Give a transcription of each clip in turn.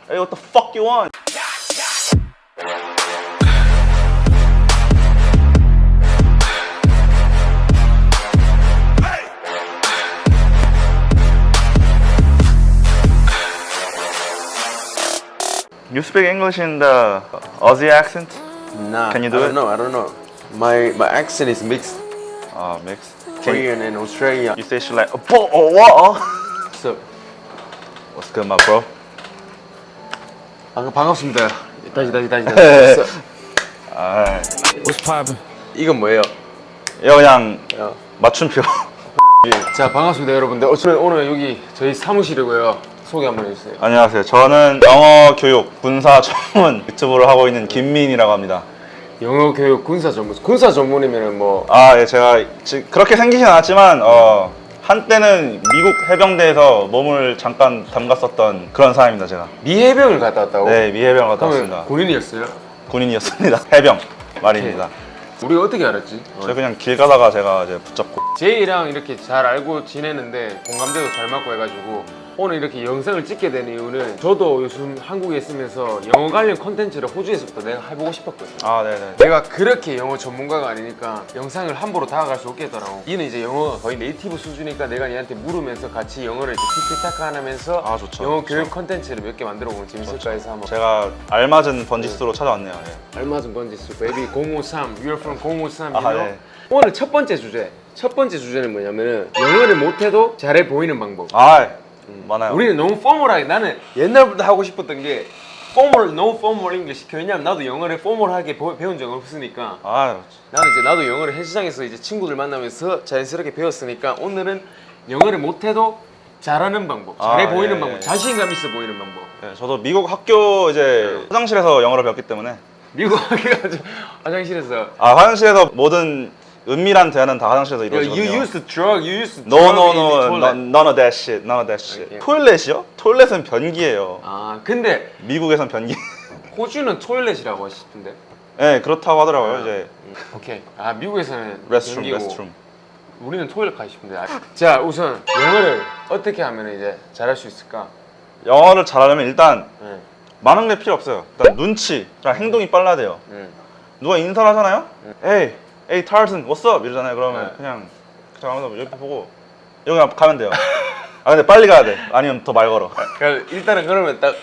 Hey, what the fuck you want? You speak English in the Aussie accent? Nah, Can you do I it? don't know. I don't know. My accent is mixed, Mixed. Korean and Australian. You say shit like, what? So, What's good, my bro? 반갑습니다. 다시. 아, What's poppin'? 이건 뭐예요? 이거 그냥 어. 맞춤표. 자, 반갑습니다, 여러분들. 오늘 여기 저희 사무실이고요. 소개 한번 해주세요. 안녕하세요. 저는 영어 교육 군사 전문 유튜브를 하고 있는 김민이라고 합니다. 영어 교육 군사 전문. 군사 전문이면은 뭐 예, 제가 그렇게 생기진 않았지만 한때는 미국 해병대에서 몸을 잠깐 담갔었던 그런 사람입니다, 제가. 미해병을 갔다 왔다고? 네, 미해병 갔다 그러면 왔습니다. 군인이었어요? 군인이었습니다. 해병 말입니다. 우리가 어떻게 알았지? 제가 그냥 길 가다가 제가 이제 붙잡고. 제이랑 이렇게 잘 알고 지내는데 공감대도 잘 맞고 해가지고 오늘 이렇게 영상을 찍게 된 이유는 저도 요즘 한국에 있으면서 영어 관련 콘텐츠를 호주에서부터 내가 해보고 싶었거든요. 네네. 내가 그렇게 영어 전문가가 아니니까 영상을 함부로 다가갈 수 없겠더라고. 니는 이제 영어가 거의 네이티브 수준이니까 내가 니한테 물으면서 같이 영어를 이렇게 티키타카 하면서 좋죠. 영어 좋죠. 교육 콘텐츠를 몇 개 만들어 보면 재밌을까 해서 한번. 제가 알맞은 번지수로 찾아왔네요. 예. 알맞은 건지 수 베이비 053 You're from 053 you 아, know? 네. 오늘 첫 번째 주제는 뭐냐면은 영어를 못해도 잘해 보이는 방법. 많아요. 우리는 너무 포멀하게, 나는 옛날부터 하고 싶었던 게 no formal English. 왜냐면 나도 영어를 포멀하게 배운 적은 없으니까. 나도 영어를 헬스장에서 이제 친구들 만나면서 자연스럽게 배웠으니까 오늘은 영어를 못해도 잘하는 방법, 잘해 보이는 방법, 자신감 있어 보이는 방법. 예, 저도 미국 학교 이제 화장실에서 영어를 배웠기 때문에. 미국 화장실에서 화장실에서 모든 은밀한 대화는 다 화장실에서 이루어지거든요. You used to drug in the No, toilet. none of that shit, none of that shit. Okay. 토일렛이요? 토일렛은 변기예요. 근데 미국에선 변기. 호주는 토일렛이라고 싶은데. 네, 그렇다고 하더라고요. 이제 오케이. 미국에서는 레스트룸, 변기고 레스트룸. 우리는 토일렛 가고 싶은데. 자, 우선 영어를 어떻게 하면 이제 잘할 수 있을까? 영어를 잘하려면 일단 네. 많은 게 필요 없어요. 일단 눈치, 행동이 빨라야 돼요. 누가 인사를 하잖아요? Hey, Tarzan, what's up? 이러잖아요. 그러면 그냥 하면서 옆에 보고 여기 가면 돼요. 근데 빨리 가야 돼. 아니면 더 말 걸어. 그러니까 일단은 그러면 딱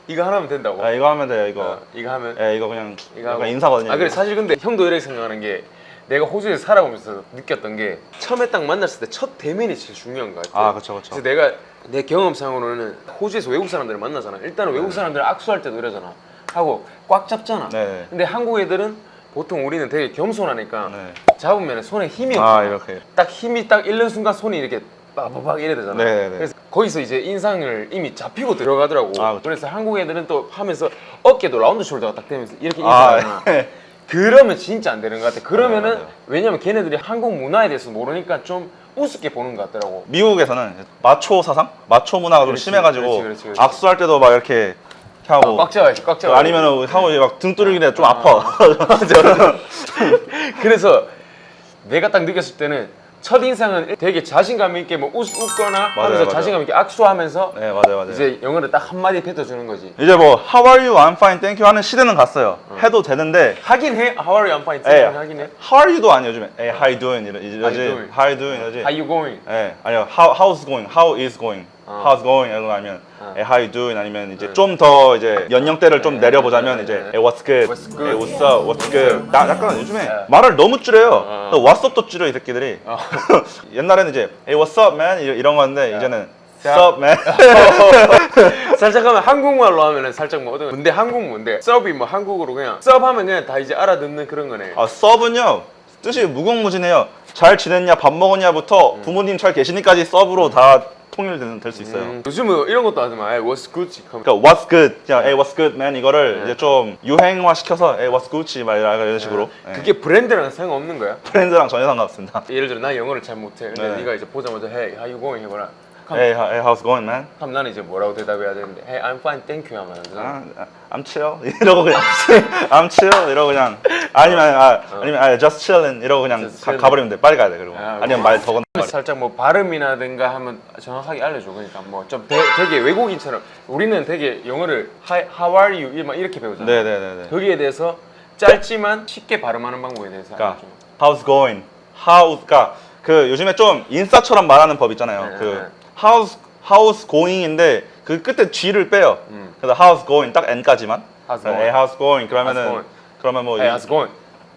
이거 하나면 된다고. 이거 하면 돼요. 이거. 이거 하면. 이거 그냥 이거 약간 하고. 인사거든요. 그래 이거. 사실 근데 형도 이렇게 생각하는 게 내가 호주에서 살아보면서 느꼈던 게 처음에 딱 만났을 때 첫 대면이 제일 중요한 것 같아. 그쵸. 그래서 내가 내 경험상으로는 호주에서 외국 사람들을 만나잖아. 일단은 외국 사람들 악수할 때도 이러잖아. 하고 꽉 잡잖아. 네. 근데 한국 애들은 보통 우리는 되게 겸손하니까 네. 잡으면 손에 힘이 없어. 이렇게. 딱 힘이 딱 잃는 순간 손이 이렇게 빠바박 이래 되잖아. 네네. 그래서 거기서 이제 인상을 이미 잡히고 들어가더라고. 그렇죠. 그래서 한국 애들은 또 하면서 어깨도 라운드 숄더가 딱 되면서 이렇게 인사하잖아. 네. 그러면 진짜 안 되는 것 같아. 그러면은 맞아요. 왜냐면 걔네들이 한국 문화에 대해서 모르니까 좀 우습게 보는 것 같더라고. 미국에서는 마초 사상? 마초 문화가 좀 그렇지, 심해가지고 그렇지. 악수할 때도 막 이렇게 하고 꽉 잡아야지, 꽉 잡아야지. 아니면 하고 막 등 뚫리길래 좀 아파. 그래서 내가 딱 느꼈을 때는 첫 인상은 되게 자신감 있게 뭐 웃거나 하면서 맞아요. 자신감 있게 악수하면서 네, 맞아요. 이제 영어를 딱 한마디 뱉어주는 거지. 이제 뭐 How are you? I'm fine, thank you 하는 시대는 갔어요. 해도 되는데 하긴 해. How are you? I'm fine. 예. 하긴 해. How are you도 아니에요. 요즘에 How you doing 이러지. How you doing? How you doing 이러지. How you going? 아니요. How's going? How is going? How's going? 이런 거 아니면 How you doing? 아니면 이제 좀 더 이제 연령대를 좀 내려보자면 이제 What's good? What's good? What's up? What's good? 약간 요즘에 말을 너무 줄여요. 또 What's up도 줄여 이 새끼들이. 옛날에는 이제 Hey, what's up, man? 이런 건데 이제는 What's up, man? 살짝 하면 한국말로 하면은 살짝 뭐 어떤 근데 한국 뭔데? 섭이 뭐 한국어로 그냥 섭 하면 그냥 다 이제 알아듣는 그런 거네. 서브는요 뜻이 무궁무진해요. 잘 지냈냐, 밥 먹었냐부터 부모님 잘 계시니까지 서브로 다 통일될 수 있어요. 요즘은 이런 것도 하지 마. Hey, what's good? 그러니까 what's good, 그냥 hey what's good man 이거를 이제 좀 유행화 시켜서 hey what's good 막 이런 식으로. 그게 브랜드랑 상관없는 거야? 브랜드랑 전혀 상관없습니다. 예를 들어 나 영어를 잘 못해. 근데 네. 네가 이제 보자마자 Hey, how you going? 해봐라. Hey, how's it going, man? 그럼 나는 이제 뭐라고 대답해야 되는데 Hey, I'm fine, thank you 하면 안 되잖아. I'm chill 이러고 그냥 I'm chill 이러고 그냥 아니면 just chillin 이러고 그냥 Just chillin'. 가버리면 돼. 빨리 가야 돼. 그리고 아, 아니면 말 더 건너. 살짝 뭐 발음이라든가 하면 정확하게 알려줘. 그러니까 뭐 좀 되게 외국인처럼 우리는 되게 영어를 How are you 막 이렇게 배우잖아. 네네네네. 거기에 대해서 짧지만 쉽게 발음하는 방법에 대해서 그러니까 알려줘. how's going? 그러니까 그 요즘에 좀 인싸처럼 말하는 법 있잖아요. 네, 그 how's going인데 그 끝에 G를 빼요. 그래서 how's going 딱 N까지만. How's 네, going? how's going 그러면은 How's going? 그러면 뭐 Hey, how's going?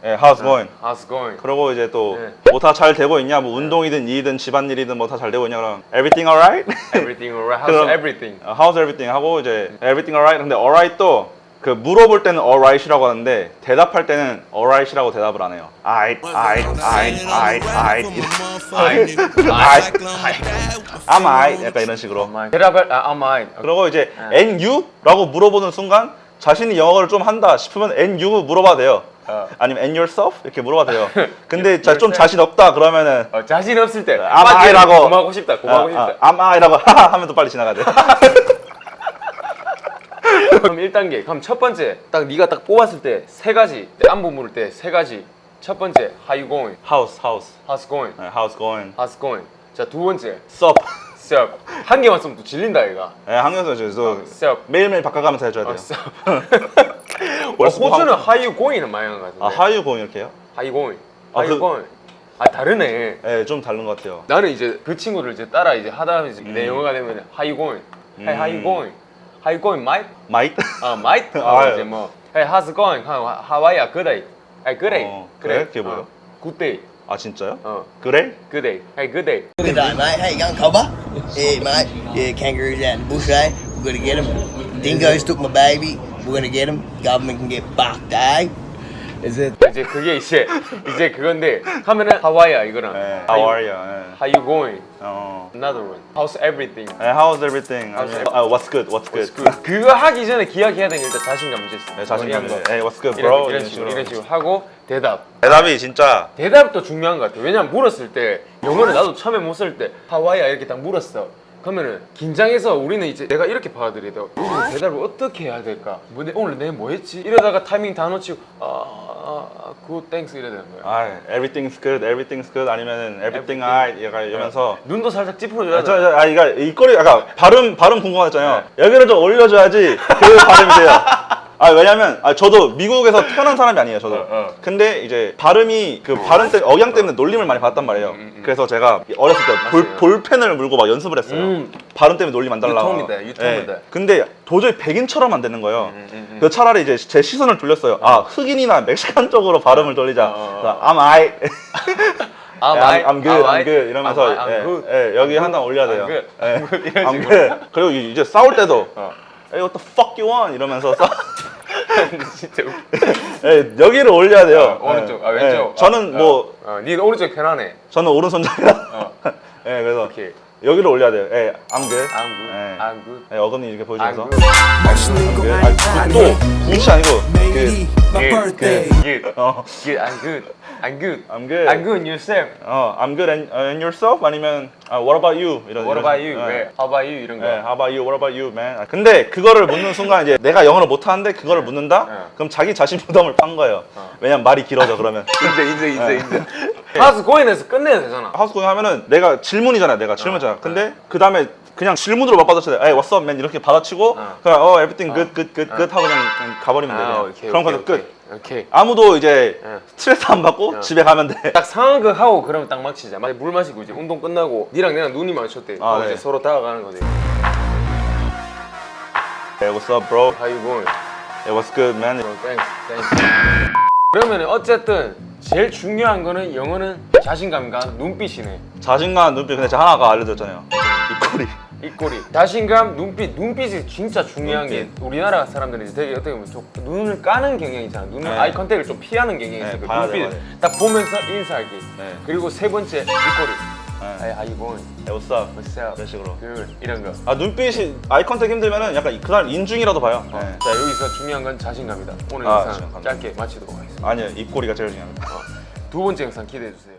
how's going? How's going? 그러고 이제 또 네. 뭐 다 잘 되고 있냐? 뭐 운동이든 일이든 집안일이든 뭐 다 잘 되고 있냐? 그럼 everything alright? Everything alright? How's 그럼- everything? how's everything 하고 이제 everything alright. 근데 alright도 그 물어볼 때는 alright이라고 하는데 대답할 때는 alright이라고 대답을 안 해요. I'm I 약간 이런 식으로. 대답을 I'm I. 그리고 이제 NU라고 물어보는 순간 자신이 영어를 좀 한다 싶으면 NU 물어봐도 돼요. 아니면 and yourself 이렇게 물어봐도 돼요. 근데 좀 자신 없다 그러면은 자신 없을 때 I'm I라고 고마고 싶다. 고마고 싶다. I'm I라고 하면 또 빨리 지나가야 돼. 그럼 1단계. 그럼 첫 번째 딱 네가 딱 뽑았을 때 세 가지 안부 물을 때 세 가지. 첫 번째 How you going? How's How's going? how's going? How's going? 자 두 번째 Sup. Sup. 한 개만 쓰면 또 질린다 얘가. 네, 한국에서 이제 Sup. 매일매일 바꿔가면서 해줘야 돼요. Sup. 월수 호주는 How you going은 많이 하는 것 같은데. how you going 이렇게 해요? How you going? 아, How you 그- going? 아 다르네. 네, 좀 다른 것 같아요. 나는 이제 그 친구를 이제 따라 이제 하다 보면 이제 내 영어가 되면 How you going? Hey, how you going? How you going, mate? Might? Mate? 아, 이제 뭐 Hey, how's it going? How are you? Good day. Hey, good day. 그래? 그게 뭐예요? Good day. 아 진짜요? 어. 그래? Good day. Hey, good day. Good day, mate. How you going, Cobber? Yeah, mate. Yeah, kangaroos out in the bush, eh? We're gonna get them. Dingoes took my baby. We're gonna get them. Government can get bucked, eh? Is it? 이제 그게 이제 그건데 하면은 How are you 이거랑 네, how are you? 네. How you going? 어. Another one. How's everything? 네, how's everything? 아니면, what's good? What's good? 그거 하기 전에 기억해야 되는 게 일단 자신감 문제 있어. 네, 자신감. 이런 거. 네, what's good, bro? 이런 식으로 하고 대답. 대답이 진짜 대답도 중요한 것 같아. 왜냐면 물었을 때 영어를 나도 처음에 못 쓸 때 하와이야 이렇게 딱 물었어. 그러면은 긴장해서 우리는 이제 내가 이렇게 받아들이더 대답을 어떻게 해야 될까? 오늘 내가 뭐 했지? 이러다가 타이밍 다 놓치고 good thanks 이래야 되는 거야. everything's good 아니면은 everything alright 약간 이러면서 눈도 살짝 찌푸려줘야 돼. 이거 입꼬리 약간 발음 궁금하잖아요. 여기를 좀 올려줘야지 그 발음이 돼요. 왜냐면 저도 미국에서 태어난 사람이 아니에요. 저도. 근데 이제 발음이 그 발음 때문에 억양 때문에 놀림을 많이 받았단 말이에요. 그래서 제가 어렸을 때 볼펜을 물고 막 연습을 했어요. 발음 때문에 놀림 안 달라고. 유통이다. 근데 도저히 백인처럼 안 되는 거예요. 그래서 차라리 이제 제 시선을 돌렸어요. 흑인이나 멕시칸 쪽으로 발음을 돌리자. 그래서 I'm I. I'm good 이러면서 I'm good. 여기 하나 올려야 돼요. I'm good. 이런 I'm 식으로. good. 그리고 이제 싸울 때도 Hey, what the fuck you want? 이러면서 진짜 웃겨. 여기를 올려야 돼요. 오른쪽, 왼쪽. 저는 네 오른쪽 편하네. 저는 오른손잡이라. 그래서 오케이. 여기를 올려야 돼요. I'm good. I'm good. I'm good. 어금니 이렇게 보여주면서. I'm good. 또 굿이 아니고 Maybe my birthday. Good. Good. I'm good. I'm good. I'm good. I'm good. Yourself. I'm good and yourself 아니면 what about you 이런. What about you? How about you? 이런 거. How about you? What about you, man? 근데 그거를 묻는 순간 이제 내가 영어를 못 하는데 그거를 묻는다? 그럼 자기 자신 부담을 판 거예요. 왜냐면 말이 길어져 그러면. 인정. 하우스 고인에서 끝내야 되잖아. 하우스 고잉 하면은 내가 질문이잖아. 내가 질문이잖아. 근데 그 다음에 그냥 질문으로 막 받아쳐야 돼. Hey, what's up, man? 이렇게 받아치고 그냥 everything good 하고 그냥 가버리면 돼. 그냥. 그럼 거기서 끝. 오케이. 아무도 이제 스트레스 안 받고 집에 가면 돼. 딱 상황극 하고 그러면 딱 막치자. 물 마시고 이제 운동 끝나고 니랑 내랑 눈이 마주쳤대. 그럼 네. 이제 서로 다가가는 거지. Hey, what's up, bro? How you going? Hey, what's good, man? Thanks. 그러면 어쨌든 제일 중요한 거는 영어는 자신감과 눈빛이네. 자신감, 눈빛. 근데 제가 하나가 알려드렸잖아요. 입꼬리. 입꼬리. 자신감, 눈빛이 진짜 중요한 게 우리나라 사람들이 이제 되게 어떻게 보면 좀 눈을 까는 경향이 있잖아. 눈을 아이 컨택을 좀 피하는 경향이 있어. 봐야 눈빛 돼. 딱 보면서 인사하기. 그리고 세 번째 입꼬리. Hey, how you going? Hey, what's up? What's up? 이런 식으로. Good. 이런 거. 눈빛이 아이 컨택 힘들면은 약간 그날 인중이라도 봐요. 자 여기서 중요한 건 자신감이다. 오늘 아, 영상 자신감. 짧게 마치도록 하겠습니다. 아니요, 입꼬리가 제일 중요합니다. 두 번째 영상 기대해 주세요.